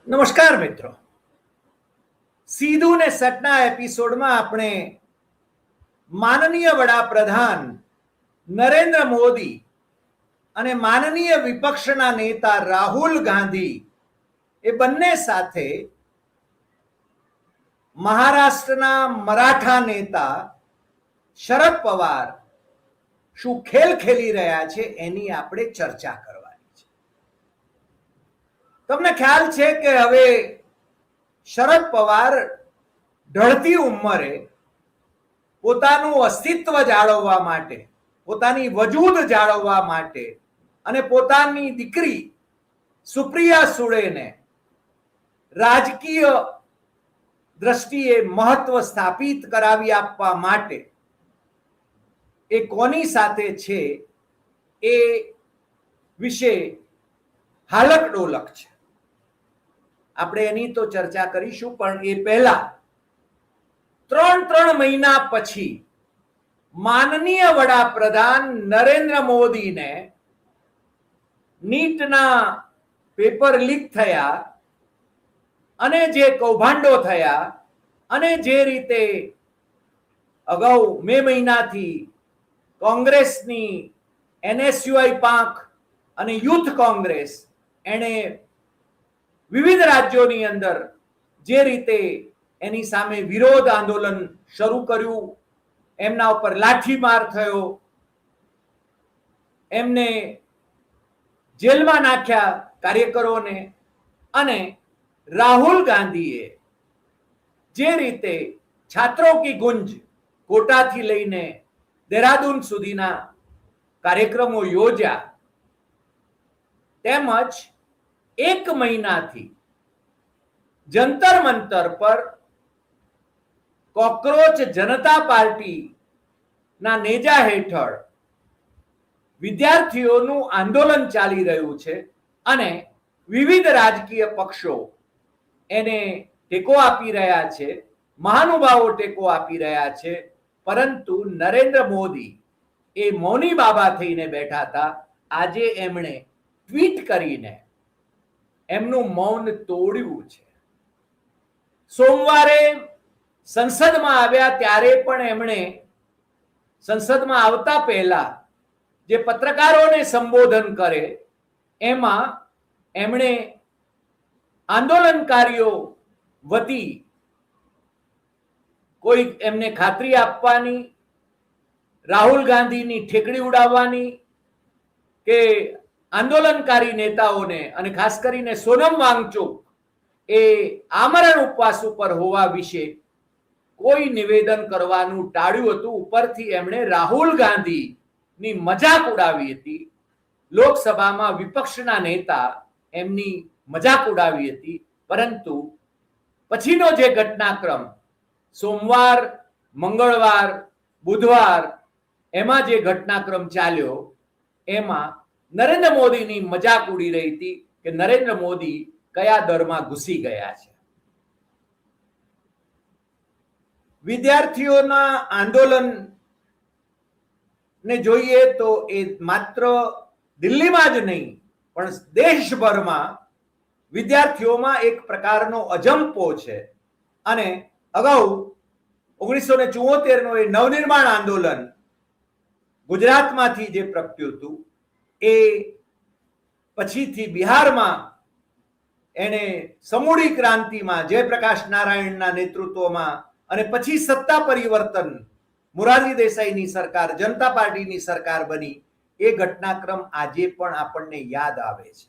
નમસ્કાર મિત્રો, સીધું ને સટના એપિસોડમાં આપણે માનનીય વડાપ્રધાન નરેન્દ્ર મોદી અને માનનીય વિપક્ષના નેતા રાહુલ ગાંધી એ બંને સાથે મહારાષ્ટ્રના મરાઠા નેતા શરદ પવાર શું ખેલ ખેલી રહ્યા છે એની આપણે ચર્ચા કરવાની છે. તમને ખ્યાલ છે કે હવે શરદ પવાર ઢળતી ઉંમરે પોતાનું અસ્તિત્વ જાળવવા માટે, પોતાની વજૂદ જાળવવા માટે અને પોતાની દીકરી સુપ્રિયા સુળેને રાજકીય દ્રષ્ટિએ મહત્વ સ્થાપિત કરાવી આપવા માટે એ કોની સાથે છે એ વિશે હાલક ડોલક છે. આપણે એની તો ચર્ચા કરીશું, પણ એ પહેલા ત્રણ મહિના પછી માનનીય વડાપ્રધાન નરેન્દ્ર મોદીને નીટના પેપર લીક થયા અને જે કૌભાંડો થયા અને જે રીતે અગાઉ મે મહિનાથી કોંગ્રેસની એનએસયુઆઈ પાંખ અને યુથ કોંગ્રેસ એણે વિવિધ રાજ્યોની અંદર જે રીતે એની સામે વિરોધ આંદોલન શરૂ કર્યું, એમના ઉપર લાઠીમાર થયો, એમને જેલમાં નાખ્યા કાર્યકરોને, અને રાહુલ ગાંધીએ જે રીતે છાત્રો કી ગુંજ કોટાથી લઈને દેહરાદૂન સુધીના કાર્યક્રમો યોજ્યા, તેમજ એક મહિનાથી જંતર મંતર પર કોકરોચ જનતા પાર્ટીના નેજા હેઠળ વિદ્યાર્થીઓનું આંદોલન ચાલી રહ્યું છે અને વિવિધ રાજકીય પક્ષો એને ટેકો આપી રહ્યા છે, મહાનુભાવો ટેકો આપી રહ્યા છે, પરંતુ નરેન્દ્ર મોદી એ મૌની બાબા થઈને બેઠા હતા. આજે એમણે ટ્વીટ કરીને એમનું મૌન તોડ્યું છે. સોમવારે સંસદમાં આવ્યા ત્યારે પણ એમણે સંસદમાં આવતા પહેલા જે પત્રકારોને સંબોધન કરે એમાં એમણે આંદોલનકારીઓ વતી કોઈ એમને ખાતરી આપવાની, રાહુલ ગાંધીની ઠેકડી ઉડાવવાની કે આંદોલનકારી નેતાઓને અને ખાસ કરીને સોનમ વાંગચુક એ આમરણ ઉપવાસ ઉપર હોવા વિશે કોઈ નિવેદન કરવાનું ટાળ્યું હતું. ઉપરથી એમણે રાહુલ ગાંધીની મજાક ઉડાવી હતી. લોકસભામાં વિપક્ષના નેતા એમની મજાક ઉડાવી હતી, પરંતુ પછીનો જે ઘટનાક્રમ સોમવાર, મંગળવાર, બુધવાર એમાં જે ઘટનાક્રમ ચાલ્યો એમાં નરેન્દ્ર મોદીની મજાક ઉડી રહી હતી કે નરેન્દ્ર મોદી કયા દરમાં ઘૂસી ગયા છે. વિદ્યાર્થીઓના આંદોલન ને જોઈએ તો એ માત્ર દિલ્હીમાં જ નહીં પણ દેશભરમાં વિદ્યાર્થીઓમાં એક પ્રકારનો અજંપો છે. અને અગાઉ 1974 નો એ નવનિર્માણ આંદોલન ગુજરાતમાંથી જે પ્રગટ્યું હતું એ પછીથી બિહારમાં એને સમૂળી ક્રાંતિમાં જયપ્રકાશ નારાયણના નેતૃત્વમાં અને પછી સત્તા પરિવર્તન મોરારજી દેસાઈની સરકાર, જનતા પાર્ટીની સરકાર બની. એ ઘટનાક્રમ આજે પણ આપણને યાદ આવે છે.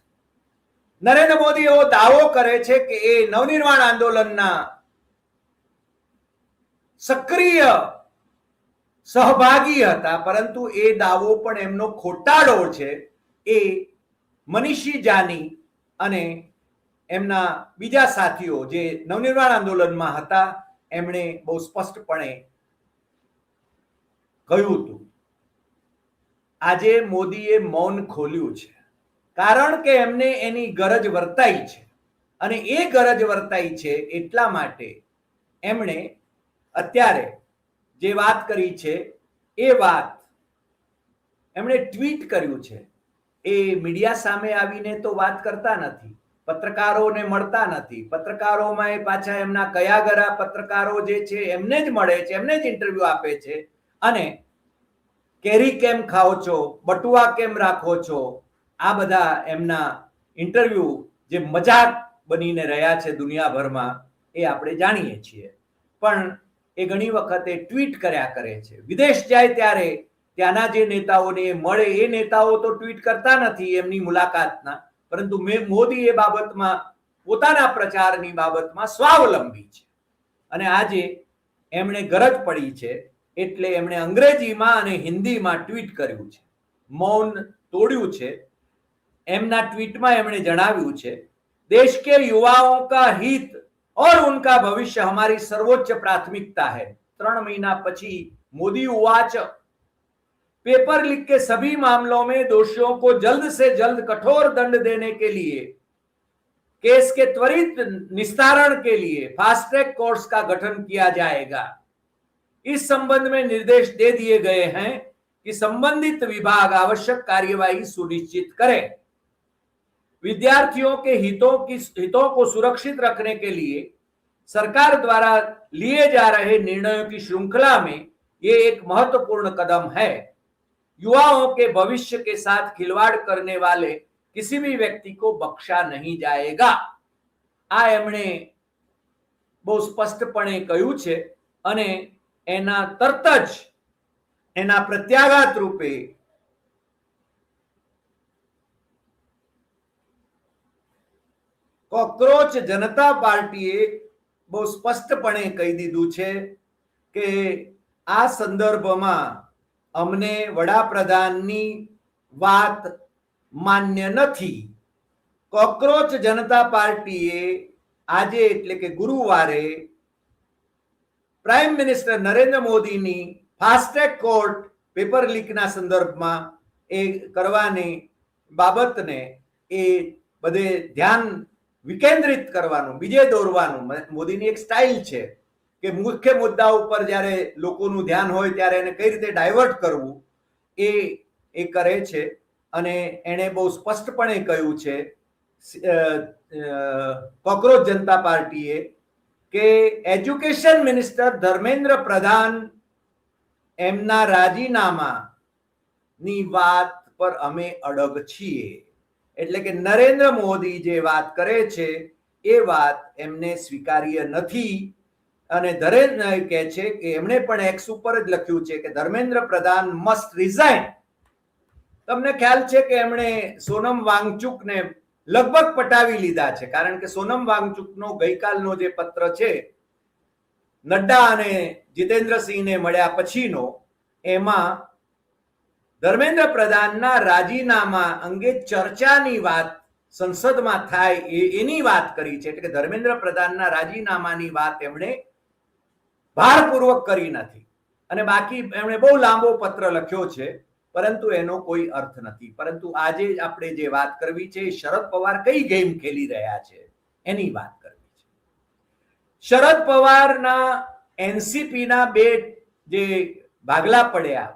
નરેન્દ્ર મોદી એવો દાવો કરે છે કે એ નવનિર્માણ આંદોલનના સક્રિય સહભાગી હતા, પરંતુ એ દાવો પણ એમનો ખોટાડો છે. એ મનીષી જાની અને એમના બીજા સાથીઓ જે નવનિર્માણ આંદોલનમાં હતા એમણે બહુ સ્પષ્ટપણે કહ્યું હતું. આજે મોદીએ મૌન ખોલ્યું છે કારણ કે એમને એની ગરજ વર્તાઈ છે, અને એ ગરજ વર્તાઈ છે એટલા માટે એમણે અત્યારે જે વાત કરી છે એ વાત એમણે ટ્વીટ કર્યું છે. એ મીડિયા સામે આવીને તો વાત કરતા નથી, પત્રકારોને મળતા નથી. પત્રકારોમાં એ પાછા એમના કયાગરા પત્રકારો જે છે એમને જ મળે છે, એમને જ ઇન્ટરવ્યુ આપે છે. અને કેરી કેમ ખાઓ છો, બટુઆ કેમ રાખો છો, આ બધા એમના ઇન્ટરવ્યુ જે મજાક બનીને રહ્યા છે દુનિયાભરમાં, એ આપણે જાણીએ છીએ. પણ એ ઘણી વખતે ટ્વીટ કર્યા કરે છે. વિદેશ જાય ત્યારે ત્યાંના જે નેતાઓને મળે એ નેતાઓ તો ટ્વીટ કરતા નથી એમની મુલાકાતના, પરંતુ મોદી એ બાબતમાં પોતાના પ્રચારની બાબતમાં સ્વાવલંબી છે. અને આજે એમણે ગરજ પડી છે એટલે એમણે અંગ્રેજીમાં અને હિન્દીમાં ટ્વીટ કર્યું છે, મૌન તોડ્યું છે. એમના ટ્વીટમાં એમણે જણાવ્યું છે, દેશ કે યુવાओं का हित और उनका भविष्य हमारी सर्वोच्च प्राथमिकता है. 3 महीना પછી मोदी उवाच, पेपर लीक के सभी मामलों में दोषियों को जल्द से जल्द कठोर दंड देने के लिए, केस के त्वरित निस्तारण के लिए फास्ट ट्रैक कोर्ट्स का गठन किया जाएगा. इस संबंध में निर्देश दे दिए गए हैं कि संबंधित विभाग आवश्यक कार्यवाही सुनिश्चित करे. विद्यार्थियों के हितों को सुरक्षित रखने के लिए सरकार द्वारा लिए जा रहे निर्णयों की श्रृंखला में ये एक महत्वपूर्ण कदम है. युवाओं के भविष्य के साथ खिलवाड़ करने वाले किसी भी व्यक्ति को बख्शा नहीं जाएगा. આ એમણે બહુ સ્પષ્ટપણે કહ્યું છે. અને એના તરત જ એના પ્રત્યાઘાત રૂપે કોકરોચ જનતા પાર્ટીએ બહુ સ્પષ્ટપણે કહી દીધું છે કે આ સંદર્ભમાં અમને વડાપ્રધાનની વાત માન્ય નથી. કોકરોચ જનતા પાર્ટીએ આજે એટલે કે ગુરુવારે પ્રાઇમ મિનિસ્ટર નરેન્દ્ર મોદીની ફાસ્ટ ટ્રેક કોર્ટ પેપર લીકના સંદર્ભમાં એ કરવાની બાબતને એ બધે ધ્યાન વિકેન્દ્રિત કરવાનું, બીજે દોરવાનું મોદીની એક સ્ટાઇલ છે કે મુખ્ય મુદ્દા ઉપર જ્યારે લોકોનું ધ્યાન હોય ત્યારે એને કઈ રીતે ડાયવર્ટ કરવું એ કરે છે. અને એણે બહુ સ્પષ્ટપણે કહ્યું છે કોકરોચ જનતા પાર્ટીએ કે એજ્યુકેશન મિનિસ્ટર ધર્મેન્દ્ર પ્રધાન એમના રાજીનામાની વાત પર અમે અડગ છીએ. એટલે કે નરેન્દ્ર મોદી જે વાત કરે છે એ વાત એમને સ્વીકાર્ય નથી. અને ધર્મેન્દ્ર કહે છે કે એમણે પણ એક્સ ઉપર જ લખ્યું છે કે ધર્મેન્દ્ર પ્રધાન મસ્ટ રિઝાઇન. તમને ખ્યાલ છે કે એમણે સોનમ વાંગચુકને લગભગ પટાવી લીધા છે, કારણ કે સોનમ વાંગચુકનો ગઈકાલનો જે પત્ર છે નડ્ડા અને જીતેન્દ્રસિંહને મળ્યા પછીનો, એમાં ધર્મેન્દ્ર પ્રધાનના રાજીનામા અંગે ચર્ચાની વાત સંસદમાં થાય એની વાત કરી છે. એટલે કે ધર્મેન્દ્ર પ્રધાનના રાજીનામાની વાત એમણે ભારપૂર્વક કરી નથી. અને બાકી એમણે બહુ લાંબો પત્ર લખ્યો છે, પરંતુ એનો કોઈ અર્થ નથી. પરંતુ આજે આપણે જે વાત કરવી છે, શરદ પવાર કઈ ગેમ ખેલી રહ્યા છે એની વાત કરવી છે. શરદ પવારના એનસીપીના બે જે ભાગલા પડ્યા,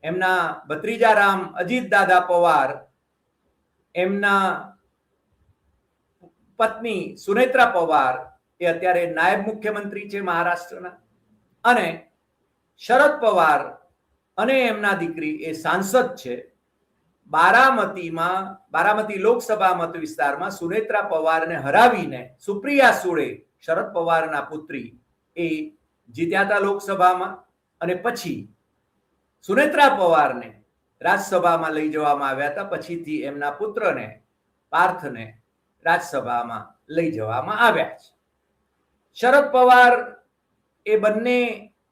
એમના ભત્રીજા રામ અજીત દાદા પવાર, એમના પત્ની સુનેત્રા પવાર એ અત્યારે નાયબ મુખ્યમંત્રી છે મહારાષ્ટ્રના, અને શરદ પવાર અને એમના દીકરી એ સાંસદ છે. બારામતી લોકસભા મત વિસ્તારમાં સુનેત્રા પવારને હરાવીને સુપ્રિયા સુળે, શરદ પવારના પુત્રી, એ જીત્યા હતા લોકસભામાં. અને પછી સુનેત્રા પવારને રાજ્યસભામાં લઈ જવામાં આવ્યા હતા. પછીથી એમના પુત્રને પાર્થને રાજ્યસભામાં લઈ જવામાં આવ્યા છે. શરદ પવાર એ બંને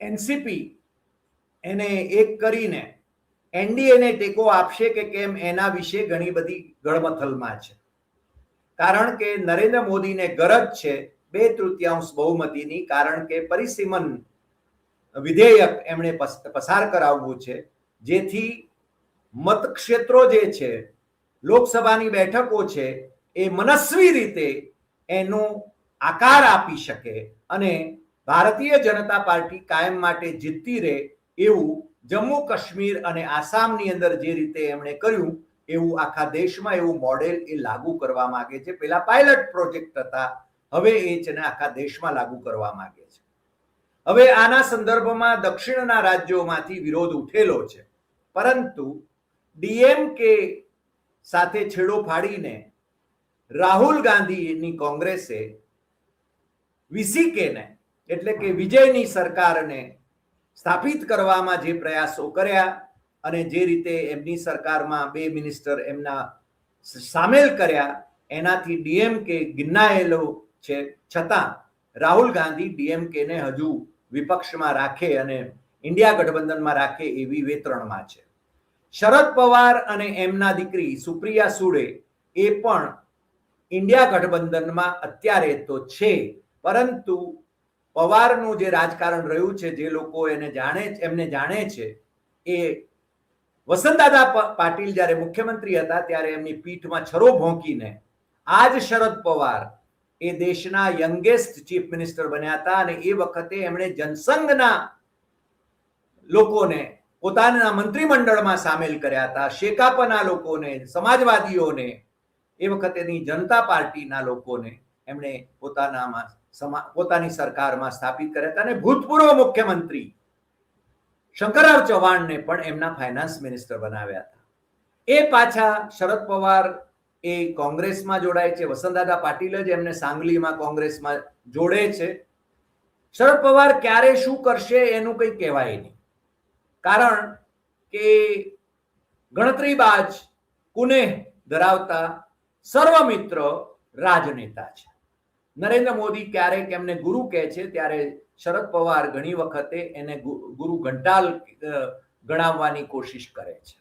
એનસીપી એને એક કરીને એનડીએને ટેકો આપશે કે કેમ એના વિશે ઘણી બધી ગળમથલમાં છે. કારણ કે નરેન્દ્ર મોદીને ગરજ છે 2/3 બહુમતીની, કારણ કે પરિસીમન વિધેયક એમણે પસાર કરાવવું છે, જેથી મતક્ષેત્રો જે છે, લોકસભાની બેઠકો છે, એ મનસ્વી રીતે એનો આકાર આપી શકે અને ભારતીય જનતા પાર્ટી કાયમ માટે જીતતી રહે એવું જમ્મુ કાશ્મીર અને આસામની અંદર જે રીતે એમણે કર્યું એવું આખા દેશમાં એવું મોડેલ એ લાગુ કરવા માંગે છે. પેલા પાયલટ પ્રોજેક્ટ હતા, હવે એ છે ને આખા દેશમાં લાગુ કરવા માંગે છે. હવે આના સંદર્ભમાં દક્ષિણના રાજ્યોમાંથી વિરોધ ઉઠેલો છે, પરંતુ ડીએમકે સાથે છેડો ફાડીને રાહુલ ગાંધીની કોંગ્રેસે વીસીકેને એટલે કે વિજયની સરકારને સ્થાપિત કરવામાં જે પ્રયાસો કર્યા અને જે રીતે એમની સરકારમાં 2 મિનિસ્ટર એમના સામેલ કર્યા, એનાથી ડીએમકે ગિન્નાયેલો છે. છતાં રાહુલ ગાંધી ડીએમકેને હજુ વિપક્ષમાં રાખે અને ઇન્ડિયા ગઠબંધનમાં રાખે એવી વેતરણમાં છે. શરદ પવાર અને એમના દીકરી સુપ્રિયા સુળે એ પણ ઇન્ડિયા ગઠબંધનમાં અત્યારે તો છે, પરંતુ પવારનું જે રાજકારણ રહ્યું છે, જે લોકો એમને જાણે છે, એ વસંતદાદા પાટીલ જ્યારે મુખ્યમંત્રી હતા ત્યારે એમની પીઠમાં છરો ભોંકીને આજ શરદ પવાર એ દેશના યંગેસ્ટ ચીફ મિનિસ્ટર બન્યા હતા અને એ વખતે એમણે જનસંઘના લોકોને પોતાના મંત્રીમંડળમાં સામેલ કર્યા હતા. શેકાપના લોકોને, સમાજવાદીઓને, એ વખતેની જનતા પાર્ટીના લોકોને એમણે પોતાની સરકારમાં સ્થાપિત કર્યા હતા અને ભૂતપૂર્વ મુખ્યમંત્રી શંકરરાવ ચૌહાણને પણ એમના ફાઇનાન્સ મિનિસ્ટર બનાવ્યા હતા. એ પાછા શરદ પવાર એ કોંગ્રેસમાં જોડાય છે. વસંતદાદા પાટીલ જ એમને સાંગલીમાં કોંગ્રેસમાં જોડે છે. શરદ પવાર ક્યારે શું કરશે એનું કંઈ કહેવાય નહીં, કારણ કે ગણતરીબાજ કુનેહ ધરાવતા સર્વમિત્ર રાજનેતા છે. નરેન્દ્ર મોદી ક્યારેક એમને ગુરુ કહે છે ત્યારે શરદ પવાર ઘણી વખતે એને ગુરુ ઘંટાલ ગણાવવાની કોશિશ કરે છે,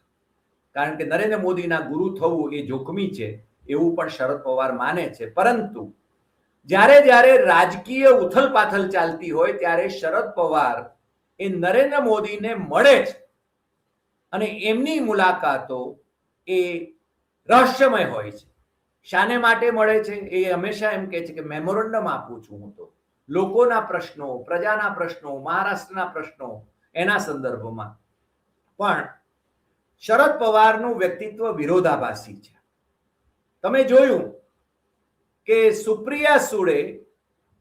કારણ કે નરેન્દ્ર મોદીના ગુરુ થવું એ જોખમી છે એવું પણ શરદ પવાર માને છે. પરંતુ જ્યારે રાજકીય ઉથલપાથલ ચાલતી હોય ત્યારે શરદ પવાર એ નરેન્દ્ર મોદીને મળે છે અને એમની મુલાકાતો એ રહસ્યમય હોય છે. શાને માટે મળે છે એ હંમેશા એમ કહે છે કે મેમોરેન્ડમ આપું છું હું તો લોકોના પ્રશ્નો, પ્રજાના પ્રશ્નો, મહારાષ્ટ્રના પ્રશ્નો એના સંદર્ભમાં. પણ શરદ પવારનું વ્યક્તિત્વ વિરોધાભાસી છે. તમે જોયું કે સુપ્રિયા સુળે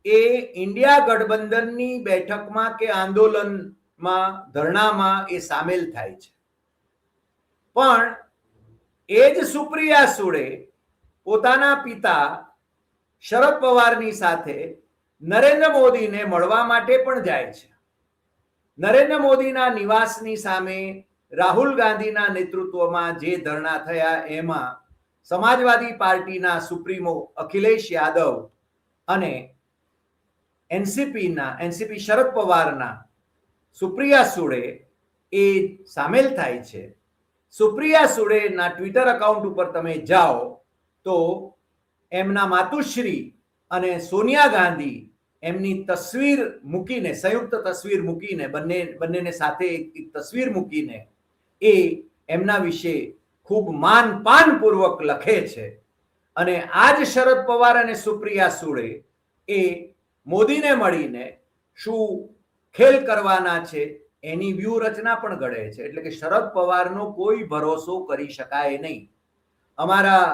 એ ઇન્ડિયા ગઠબંધનની બેઠકમાં કે આંદોલનમાં, ધરણામાં એ સામેલ થાય છે, પણ એ જ સુપ્રિયા સુળે પોતાના પિતા શરદ પવારની સાથે નરેન્દ્ર મોદીને મળવા માટે પણ જાય છે. નરેન્દ્ર મોદીના નિવાસની સામે રાહુલ ગાંધીના નેતૃત્વમાં જે ધરણા થયા એમાં સમાજવાદી પાર્ટીના સુપ્રીમો અખિલેશ યાદવ અને એનસીપી શરદ પવારના સુપ્રિયા સુળે એ સામેલ થાય છે. સુપ્રિયા સુળેના ટ્વિટર એકાઉન્ટ ઉપર તમે જાઓ તો એમના માતુશ્રી અને સોનિયા ગાંધી એમની તસવીર મૂકીને, સંયુક્ત તસવીર મૂકીને, બંનેને સાથે એક તસવીર મૂકીને એ એમના વિશે ખૂબ માનપાનપૂર્વક લખે છે. અને આજ શરદ પવાર અને સુપ્રિયા સુળે એ મોદીને મળીને શું ખેલ કરવાના છે એની વ્યૂહરચના પણ ઘડે છે. એટલે કે શરદ પવારનો કોઈ ભરોસો કરી શકાય નહીં. અમારા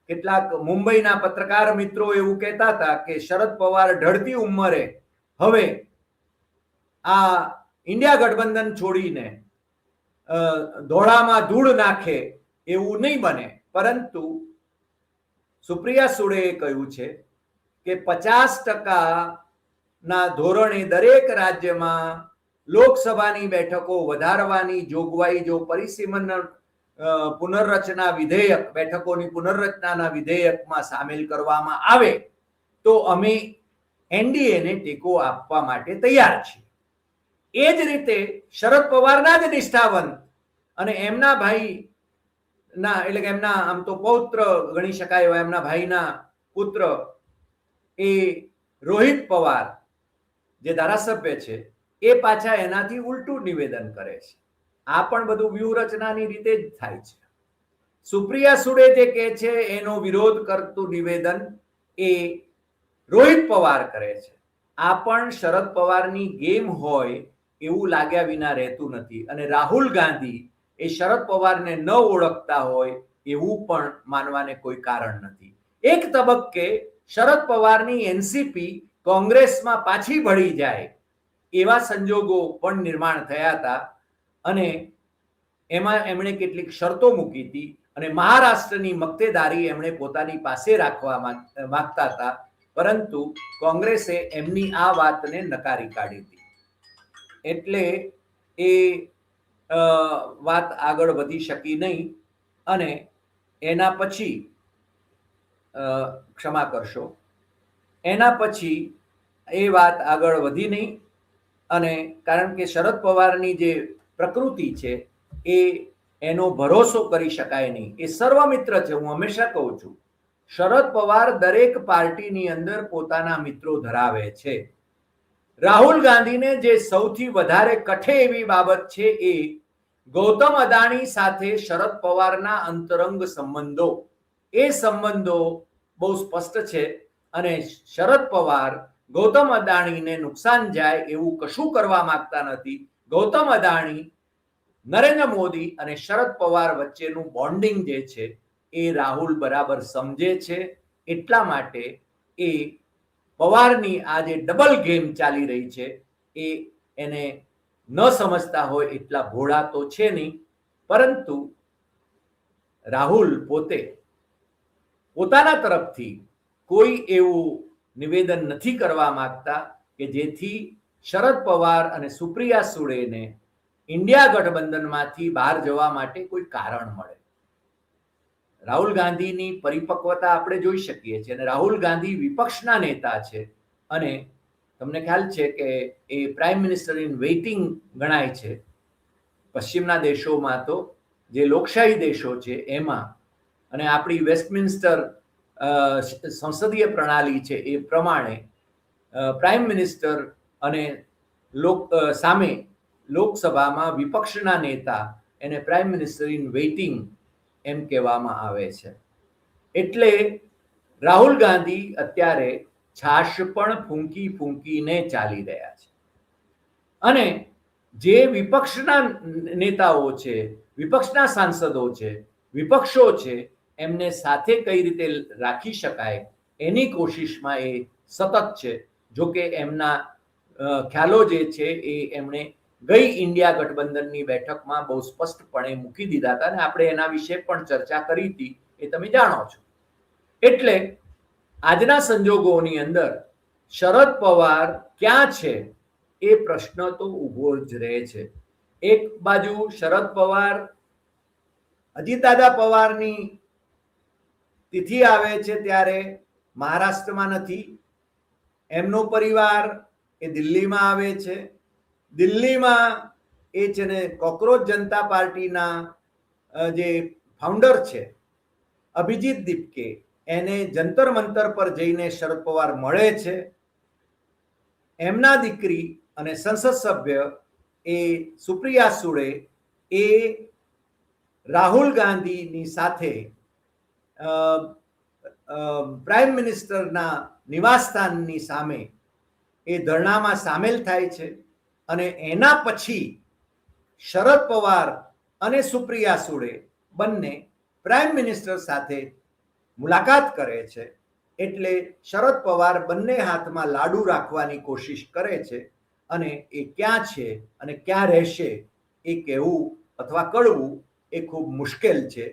કેટલાક મુંબઈના પત્રકાર મિત્રો એવું કહેતા હતા કે શરદ પવાર ઢળતી ઉંમરે હવે આ ઇન્ડિયા ગઠબંધન છોડીને ધોળામાં ધૂળ નાખે એવું નહીં બને. પરંતુ સુપ્રિયા સુળેએ કહ્યું છે કે 50% ધોરણે દરેક રાજ્યમાં લોકસભાની બેઠકો વધારવાની જોગવાઈ જો પરિસીમન પુનર્રચના વિધેયક, બેઠકોની પુનર્રચનાના વિધેયકમાં સામેલ કરવામાં આવે તો અમે એનડીએને ટેકો આપવા માટે તૈયાર છીએ. એ જ રીતે શરદ પવારના જ નિષ્ઠાવંત અને એમના ભાઈના, એટલે કે એમના આમ તો પૌત્ર ગણી શકાય એવા એમના ભાઈના પુત્ર એ રોહિત પવાર જે ધારાસભ્ય છે એ પાછા એનાથી ઉલટું નિવેદન કરે છે. આ પણ બધું વ્યૂહરચનાની રીતે જ થાય છે. સુપ્રિયા સુળે જે કહે છે એનો વિરોધ કરતું નિવેદન એ રોહિત પવાર કરે છે. આ પણ શરદ પવારની ગેમ હોય એવું લાગ્યા વિના રહેતું નથી. અને રાહુલ ગાંધી એ શરદ પવારને ન ઓળખતા હોય એવું પણ માનવાને કોઈ કારણ નથી. એક તબક્કે શરદ પવારની એનસીપી કોંગ્રેસમાં પાછી ભળી જાય એવા સંજોગો પણ નિર્માણ થયા હતા અને એમાં એમણે કેટલીક શરતો મૂકી હતી અને મહારાષ્ટ્રની મક્તેદારી એમણે પોતાની પાસે રાખવા માંગતા હતા, પરંતુ કોંગ્રેસે એમની આ વાતને નકારી કાઢી હતી. એટલે એ વાત આગળ વધી શકી નહીં અને એના પછી ક્ષમા કરશો, એના પછી એ વાત આગળ વધી નહીં અને કારણ કે શરદ પવારની જે પ્રકૃતિ છે એ એનો ભરોસો કરી શકાય નહીં. એ સર્વમિત્ર છે. હું હંમેશા કહું છું, શરદ પવાર દરેક પાર્ટીની અંદર પોતાના મિત્રો ધરાવે છે. રાહુલ ગાંધીને જે સૌથી વધારે કઠે એવી બાબત છે એ ગૌતમ અદાણી સાથે શરદ પવારના અંતરંગ સંબંધો. એ સંબંધો બહુ સ્પષ્ટ છે અને શરદ પવાર ગૌતમ અદાણીને નુકસાન જાય એવું કશું કરવા માંગતા નથી. ગૌતમ અદાણી, નરેન્દ્ર મોદી અને શરદ પવાર વચ્ચેનું બોન્ડિંગ જે છે એ રાહુલ બરાબર સમજે છે. એટલા માટે એ પવારની આ જે ડબલ ગેમ ચાલી રહી છે એ એને ન સમજતા હોય એટલા ભોળા તો છે નહીં, પરંતુ રાહુલ પોતે પોતાના તરફથી કોઈ એવું નિવેદન નથી કરવા માંગતા કે જેથી શરદ પવાર અને સુપ્રિયા સુળેને ઇન્ડિયા ગઠબંધનમાંથી બહાર જવા માટે કોઈ કારણ મળે. રાહુલ ગાંધીની પરિપક્વતા આપણે જોઈ શકીએ છીએ અને રાહુલ ગાંધી વિપક્ષના નેતા છે અને તમને ખ્યાલ છે કે એ પ્રાઇમ મિનિસ્ટર ઇન વેઇટિંગ ગણાય છે. પશ્ચિમના દેશોમાં તો જે લોકશાહી દેશો છે એમાં અને આપણી વેસ્ટમિન્સ્ટર સંસદીય પ્રણાલી છે એ પ્રમાણે પ્રાઇમ મિનિસ્ટર અને સામે લોકસભામાં વિપક્ષના નેતા એને પ્રાઇમ મિનિસ્ટર ઇન વેઇટિંગ એમ કહેવામાં આવે છે. એટલે રાહુલ ગાંધી અત્યારે છાશ પણ ફૂંકી ફૂંકીને ચાલી રહ્યા છે અને જે વિપક્ષના નેતાઓ છે, વિપક્ષના સાંસદો છે, વિપક્ષો છે, એમને સાથે કઈ રીતે રાખી શકાય એની કોશિશમાં એ સતત છે. જો કે એમના ખ્યાલો જે છે એ એમણે ગઈ ઇન્ડિયા ગઠબંધનની બેઠકમાં બહુ સ્પષ્ટપણે મૂકી દીધા હતા અને આપણે એના વિશે પણ ચર્ચા કરી હતી, એ તમે જાણો છો. એટલે આજના સંજોગોની અંદર શરદ પવાર ક્યાં છે એ પ્રશ્ન તો ઊભો જ રહે છે. એક બાજુ શરદ પવાર અજીતદાદા પવારની તિથિ આવે છે ત્યારે મહારાષ્ટ્રમાં નથી, એમનો પરિવાર એ દિલ્હીમાં આવે છે. દિલ્હીમાં એ છે ને કોકરોચ જનતા પાર્ટીના જે ફાઉન્ડર છે અભિજીત દીપકે, એને જંતર મંતર પર જઈને શરદ પવાર મળે છે. એમના દીકરી અને સંસદ સભ્ય એ સુપ્રિયા સુળે એ રાહુલ ગાંધીની સાથે પ્રાઇમ મિનિસ્ટરના નિવાસસ્થાનની સામે એ ધરણામાં સામેલ થાય છે અને એના પછી શરદ પવાર અને સુપ્રિયા સુળે બંને પ્રાઇમ મિનિસ્ટર સાથે મુલાકાત કરે છે. એટલે શરદ પવાર બંને હાથમાં લાડુ રાખવાની કોશિશ કરે છે અને એ ક્યાં છે અને ક્યાં રહેશે એ કહેવું અથવા કળવું એ ખૂબ મુશ્કેલ છે.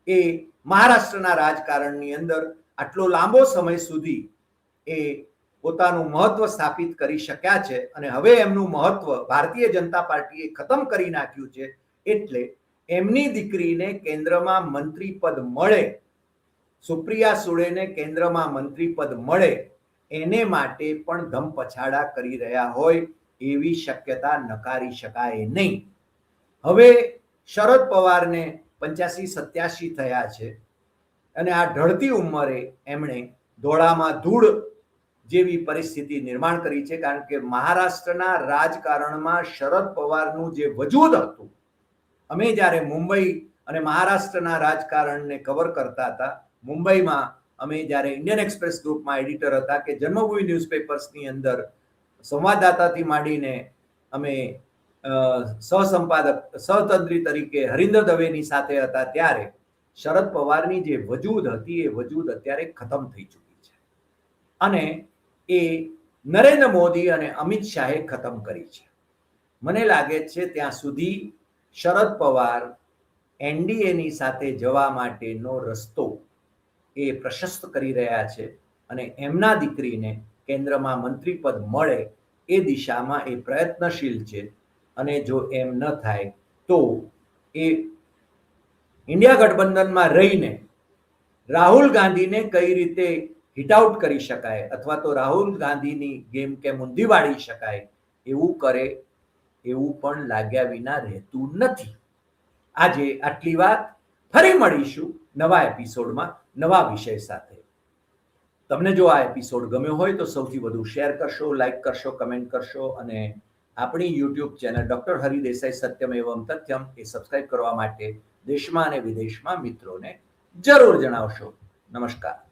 એ મહારાષ્ટ્રના રાજકારણની અંદર આટલો લાંબો સમય સુધી એ પોતાનું મહત્વ સ્થાપિત કરી શક્યા છે અને હવે એમનું મહત્વ ભારતીય જનતા પાર્ટીએ ખતમ કરી નાખ્યું છે. એટલે એમની દીકરીને કેન્દ્રમાં મંત્રી પદ મળે, સુપ્રિયા સુળેને કેન્દ્રમાં મંત્રી પદ મળે, એને માટે પણ ધમપછાડા કરી રહ્યા હોય એવી શક્યતા નકારી શકાય નહીં. હવે શરદ પવારને 85-87 થયા છે અને આ ઢળતી ઉંમરે એમણે ધોળામાં ધૂળ જેવી પરિસ્થિતિ નિર્માણ કરી છે. કારણ કે મહારાષ્ટ્રના રાજકારણમાં શરદ પવારનું જે વજૂદ હતું, અમે જ્યારે મુંબઈ અને મહારાષ્ટ્રના રાજકારણને કવર કરતા હતા, મુંબઈમાં અમે જ્યારે ઇન્ડિયન એક્સપ્રેસ ગ્રુપમાં એડિટર હતા કે જન્મભૂમિ ન્યૂઝપેપર્સની અંદર સંવાદદાતાથી માંડીને અમે સહસંપાદક સહતંત્રી તરીકે હરિન્દર દવેની સાથે હતા, ત્યારે શરદ પવારની જે વજૂદ હતી એ વજૂદ અત્યારે ખતમ થઈ ચૂકી છે અને એ નરેન્દ્ર મોદી અને અમિત શાહે ખતમ કરી છે. મને લાગે છે ત્યાં સુધી શરદ પવાર એનડીએની સાથે જવા માટેનો રસ્તો એ પ્રશસ્ત કરી રહ્યા છે અને એમના દીકરીને કેન્દ્રમાં મંત્રી પદ મળે એ દિશામાં એ પ્રયત્નશીલ છે. અને જો એમ ન થાય તો એ ઇન્ડિયા ગઠબંધનમાં રહીને રાહુલ ગાંધીને કઈ રીતે હિટ આઉટ કરી શકાય અથવા તો રાહુલ ગાંધીની ગેમ કેમ ઊંધી વાળી શકાય એવું કરે એવું પણ લાગ્યા વિના રહેતું નથી. આજે આટલી વાત. ફરી મળીશું નવા એપિસોડમાં નવા વિષય સાથે. તમને જો આ એપિસોડ ગમ્યો હોય તો સૌથી વધુ શેર કરશો, લાઈક કરશો, કમેન્ટ કરશો અને આપણી YouTube channel doctor Hari Desai Satyam Evam Tathyam એ સબસ્ક્રાઇબ કરવા માટે દેશમાં અને વિદેશમાં મિત્રોને જરૂર જણાવશો. નમસ્કાર.